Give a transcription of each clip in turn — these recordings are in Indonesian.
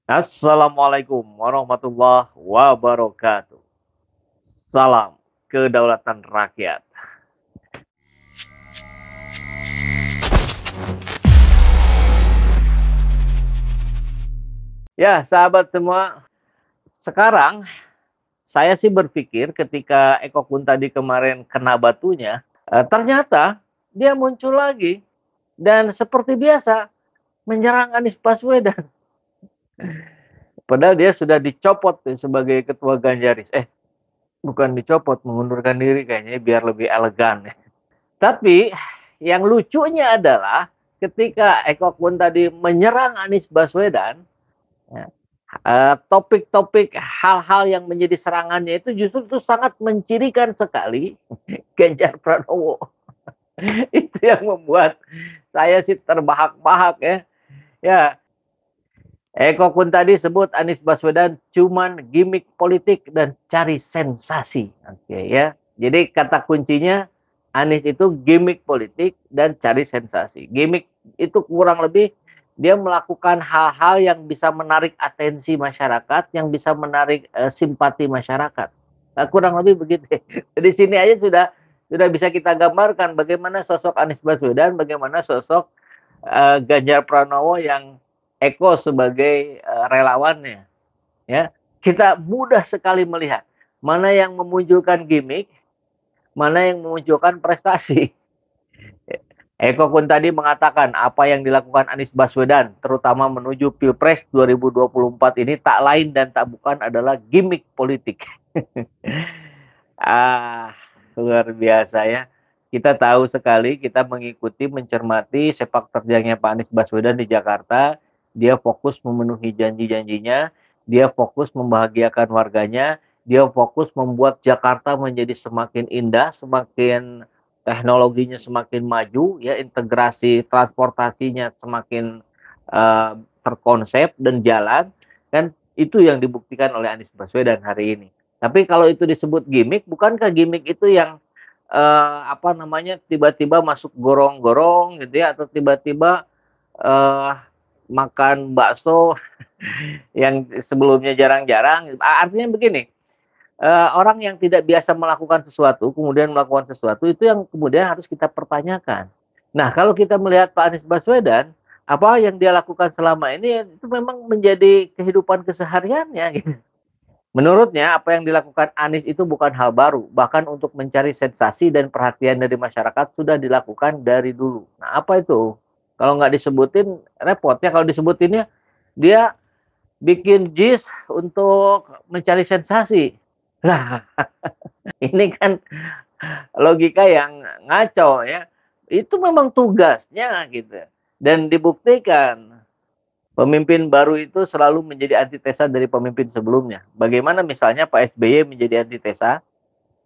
Assalamualaikum warahmatullahi wabarakatuh. Salam kedaulatan rakyat. Ya, sahabat semua, sekarang saya sih berpikir ketika Eko Kun tadi kemarin kena batunya, ternyata dia muncul lagi dan seperti biasa menyerang Anies Baswedan. Padahal dia sudah dicopot tuh sebagai ketua Ganjaris. Bukan dicopot, mengundurkan diri kayaknya biar lebih elegan. Tapi yang lucunya adalah ketika Eko Kun tadi menyerang Anies Baswedan, ya, topik-topik hal-hal yang menjadi serangannya itu justru itu sangat mencirikan sekali Ganjar Pranowo. Itu yang membuat saya sih terbahak-bahak ya. Ya, Eko Kun tadi sebut Anies Baswedan cuman gimmick politik dan cari sensasi. Oke ya. Jadi kata kuncinya Anies itu gimmick politik dan cari sensasi. Gimmick itu kurang lebih dia melakukan hal-hal yang bisa menarik atensi masyarakat, yang bisa menarik simpati masyarakat. Kurang lebih begitu. Di sini aja sudah bisa kita gambarkan bagaimana sosok Anies Baswedan, bagaimana sosok Ganjar Pranowo yang Eko sebagai relawannya, ya. Kita mudah sekali melihat mana yang memunculkan gimmick, mana yang memunculkan prestasi. Eko Kun tadi mengatakan apa yang dilakukan Anies Baswedan, terutama menuju Pilpres 2024 ini tak lain dan tak bukan adalah gimmick politik. ah, luar biasa ya. Kita tahu sekali, kita mengikuti, mencermati sepak terjangnya Pak Anies Baswedan di Jakarta. Dia fokus memenuhi janji-janjinya, dia fokus membahagiakan warganya, dia fokus membuat Jakarta menjadi semakin indah, semakin teknologinya semakin maju, ya integrasi transportasinya semakin terkonsep dan jalan, kan itu yang dibuktikan oleh Anies Baswedan hari ini. Tapi kalau itu disebut gimmick, bukankah gimmick itu yang apa namanya tiba-tiba masuk gorong-gorong gitu ya, atau tiba-tiba eh, makan bakso yang sebelumnya jarang-jarang. Artinya begini, orang yang tidak biasa melakukan sesuatu kemudian melakukan sesuatu itu yang kemudian harus kita pertanyakan. Nah, kalau kita melihat Pak Anies Baswedan, apa yang dia lakukan selama ini itu memang menjadi kehidupan kesehariannya gitu. Menurutnya, apa yang dilakukan Anies itu bukan hal baru, bahkan untuk mencari sensasi dan perhatian dari masyarakat sudah dilakukan dari dulu. Nah, apa itu? Kalau nggak disebutin, repotnya kalau disebutinnya, dia bikin JIS untuk mencari sensasi. Lah, ini kan logika yang ngaco ya. Itu memang tugasnya gitu. Dan dibuktikan pemimpin baru itu selalu menjadi antitesa dari pemimpin sebelumnya. Bagaimana misalnya Pak SBY menjadi antitesa,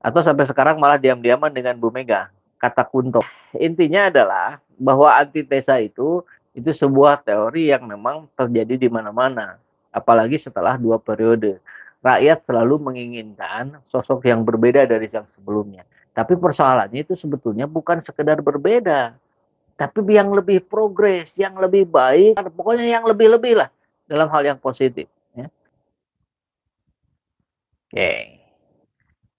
atau sampai sekarang malah diam-diaman dengan Bu Mega, kata Kunto. Intinya adalah bahwa antitesa itu sebuah teori yang memang terjadi di mana-mana. Apalagi setelah 2 periode. Rakyat selalu menginginkan sosok yang berbeda dari yang sebelumnya. Tapi persoalannya itu sebetulnya bukan sekedar berbeda, tapi yang lebih progres, yang lebih baik, pokoknya yang lebih-lebih lah dalam hal yang positif. Ya. Oke.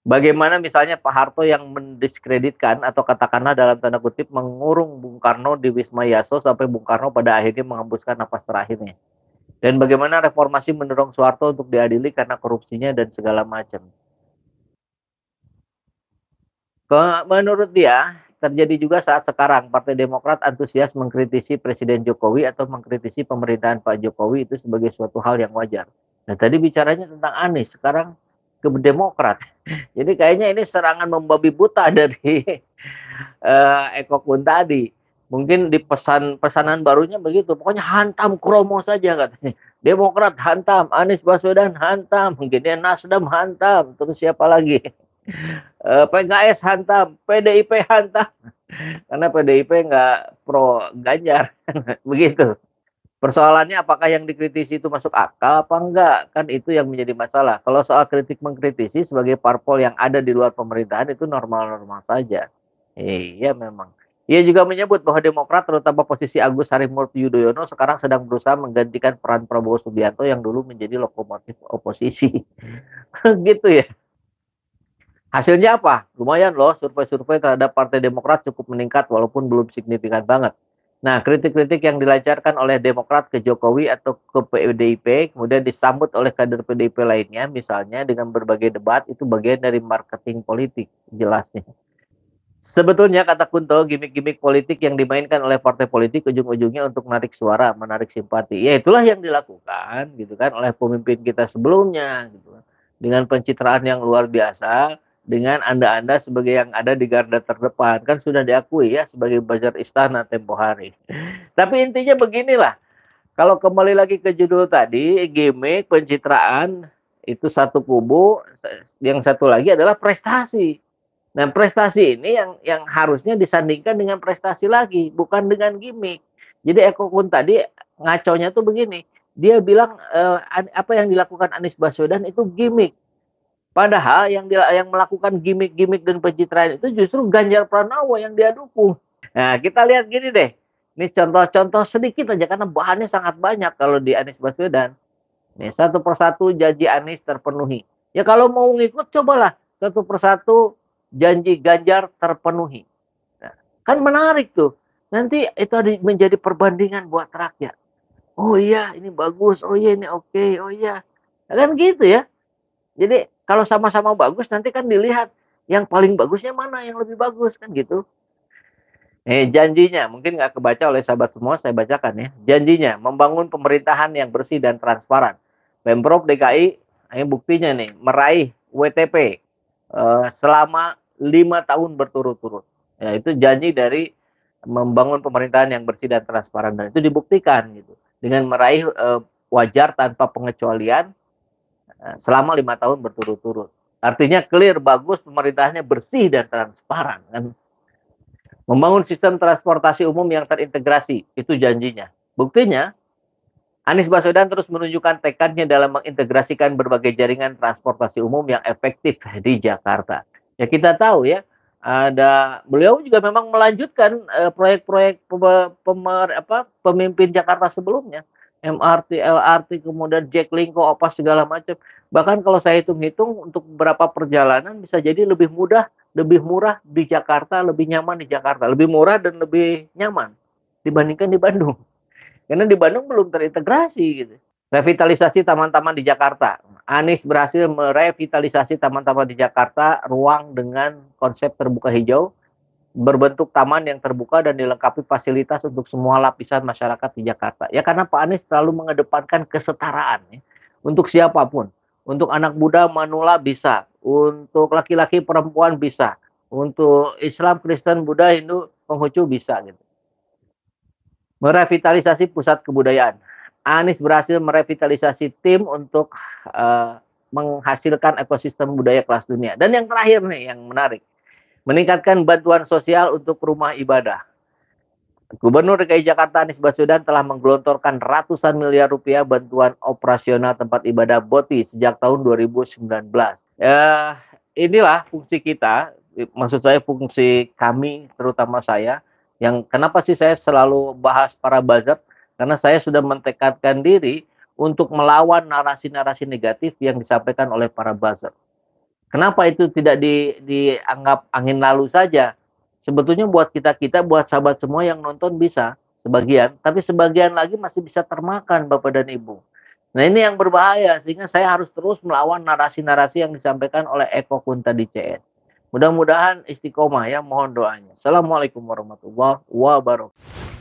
Bagaimana misalnya Pak Harto yang mendiskreditkan atau katakanlah dalam tanda kutip mengurung Bung Karno di Wisma Yaso sampai Bung Karno pada akhirnya menghembuskan napas terakhirnya. Dan bagaimana reformasi mendorong Soeharto untuk diadili karena korupsinya dan segala macam. Menurut dia, terjadi juga saat sekarang Partai Demokrat antusias mengkritisi Presiden Jokowi atau mengkritisi pemerintahan Pak Jokowi itu sebagai suatu hal yang wajar. Nah, tadi bicaranya tentang Anies, sekarang ke Demokrat. Jadi kayaknya ini serangan membabi buta dari Eko Kun tadi. Mungkin di pesanan barunya begitu. Pokoknya hantam Kromo saja katanya. Demokrat hantam, Anies Baswedan hantam, mungkin ya Nasdem hantam, terus siapa lagi? PKS hantam, PDIP hantam, karena PDIP nggak pro Ganjar, begitu. Persoalannya apakah yang dikritisi itu masuk akal apa enggak, kan itu yang menjadi masalah. Kalau soal kritik mengkritisi sebagai parpol yang ada di luar pemerintahan itu normal-normal saja. Iya memang. Ia juga menyebut bahwa Demokrat, terutama posisi Agus Harimurti Yudhoyono, sekarang sedang berusaha menggantikan peran Prabowo Subianto yang dulu menjadi lokomotif oposisi. Gitu ya. Hasilnya apa? Lumayan loh, survei-survei terhadap Partai Demokrat cukup meningkat walaupun belum signifikan banget. Nah, kritik-kritik yang dilancarkan oleh Demokrat ke Jokowi atau ke PDIP kemudian disambut oleh kader PDIP lainnya, misalnya dengan berbagai debat, itu bagian dari marketing politik, jelasnya. Sebetulnya kata Kunto, gimmick-gimmick politik yang dimainkan oleh partai politik ujung-ujungnya untuk menarik suara, menarik simpati. Ya itulah yang dilakukan gitu kan oleh pemimpin kita sebelumnya gitu. Dengan pencitraan yang luar biasa, dengan Anda-Anda sebagai yang ada di garda terdepan, kan sudah diakui ya sebagai buzzer istana tempo hari. Tapi intinya beginilah, kalau kembali lagi ke judul tadi, gimmick, pencitraan itu satu kubu, yang satu lagi adalah prestasi. Nah, prestasi ini yang harusnya disandingkan dengan prestasi lagi, bukan dengan gimmick. Jadi Eko Kun tadi ngaconya tuh begini, dia bilang apa yang dilakukan Anies Baswedan itu gimmick. Padahal yang melakukan gimmick-gimmick dan pencitraan itu justru Ganjar Pranowo yang dia dukung. Nah, kita lihat gini deh. Ini contoh-contoh sedikit aja karena bahannya sangat banyak kalau di Anies Baswedan. Nih, satu persatu janji Anies terpenuhi. Ya kalau mau ngikut cobalah satu persatu janji Ganjar terpenuhi. Nah, kan menarik tuh. Nanti itu menjadi perbandingan buat rakyat. Oh iya, ini bagus. Oh iya, ini oke. Oh iya. Kan gitu ya. Jadi kalau sama-sama bagus nanti kan dilihat yang paling bagusnya mana, yang lebih bagus kan gitu. Janjinya mungkin nggak kebaca oleh sahabat semua, saya bacakan ya. Janjinya membangun pemerintahan yang bersih dan transparan. Pemprov DKI, ini buktinya nih, meraih WTP selama 5 tahun berturut-turut. Ya, itu janji dari membangun pemerintahan yang bersih dan transparan, dan itu dibuktikan gitu dengan meraih wajar tanpa pengecualian selama 5 tahun berturut-turut. Artinya clear, bagus, pemerintahannya bersih dan transparan kan. Membangun sistem transportasi umum yang terintegrasi, itu janjinya. Buktinya, Anies Baswedan terus menunjukkan tekadnya dalam mengintegrasikan berbagai jaringan transportasi umum yang efektif di Jakarta. Ya kita tahu ya, beliau juga memang melanjutkan proyek-proyek pemimpin Jakarta sebelumnya. MRT, LRT, kemudian Jaklingko, apa segala macam. Bahkan kalau saya hitung-hitung untuk beberapa perjalanan bisa jadi lebih mudah, lebih murah di Jakarta, lebih nyaman di Jakarta, lebih murah dan lebih nyaman dibandingkan di Bandung. Karena di Bandung belum terintegrasi gitu. Revitalisasi taman-taman di Jakarta. Anies berhasil merevitalisasi taman-taman di Jakarta, ruang dengan konsep terbuka hijau, berbentuk taman yang terbuka dan dilengkapi fasilitas untuk semua lapisan masyarakat di Jakarta. Ya karena Pak Anies selalu mengedepankan kesetaraan ya. Untuk siapapun. Untuk anak muda manula bisa, untuk laki-laki perempuan bisa, untuk Islam, Kristen, Buddha, Hindu, Konghucu bisa gitu. Merevitalisasi pusat kebudayaan. Anies berhasil merevitalisasi tim untuk menghasilkan ekosistem budaya kelas dunia. Dan yang terakhir nih yang menarik, meningkatkan bantuan sosial untuk rumah ibadah. Gubernur DKI Jakarta Anies Baswedan telah menggelontorkan ratusan miliar rupiah bantuan operasional tempat ibadah BOTI sejak tahun 2019. Inilah fungsi kita, maksud saya fungsi kami, terutama saya, yang kenapa sih saya selalu bahas para buzzer, karena saya sudah mentekadkan diri untuk melawan narasi-narasi negatif yang disampaikan oleh para buzzer. Kenapa itu tidak dianggap angin lalu saja? Sebetulnya buat kita, buat sahabat semua yang nonton bisa, sebagian, tapi sebagian lagi masih bisa termakan Bapak dan Ibu. Nah ini yang berbahaya, sehingga saya harus terus melawan narasi-narasi yang disampaikan oleh Eko Kun tadi CS. Mudah-mudahan istiqomah ya, mohon doanya. Assalamualaikum warahmatullahi wabarakatuh.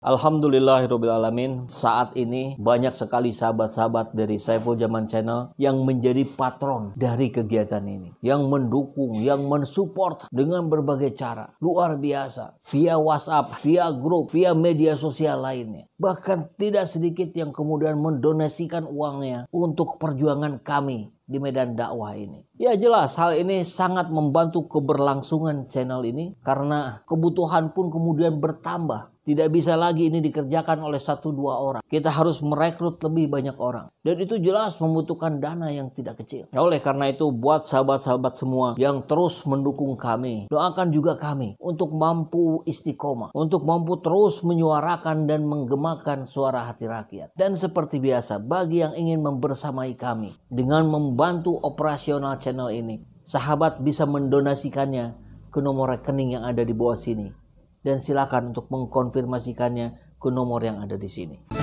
Alhamdulillahirrahmanirrahim. Saat ini banyak sekali sahabat-sahabat dari Saiful Zaman Channel yang menjadi patron dari kegiatan ini, yang mendukung, yang mensupport dengan berbagai cara. Luar biasa, via WhatsApp, via grup, via media sosial lainnya. Bahkan tidak sedikit yang kemudian mendonasikan uangnya untuk perjuangan kami di medan dakwah ini. Ya jelas hal ini sangat membantu keberlangsungan channel ini karena kebutuhan pun kemudian bertambah. Tidak bisa lagi ini dikerjakan oleh 1-2 orang. Kita harus merekrut lebih banyak orang. Dan itu jelas membutuhkan dana yang tidak kecil. Oleh karena itu, buat sahabat-sahabat semua yang terus mendukung kami, doakan juga kami untuk mampu istiqomah, untuk mampu terus menyuarakan dan menggemakan suara hati rakyat. Dan seperti biasa, bagi yang ingin membersamai kami dengan membantu operasional channel ini, sahabat bisa mendonasikannya ke nomor rekening yang ada di bawah sini. Dan silakan untuk mengkonfirmasikannya ke nomor yang ada di sini.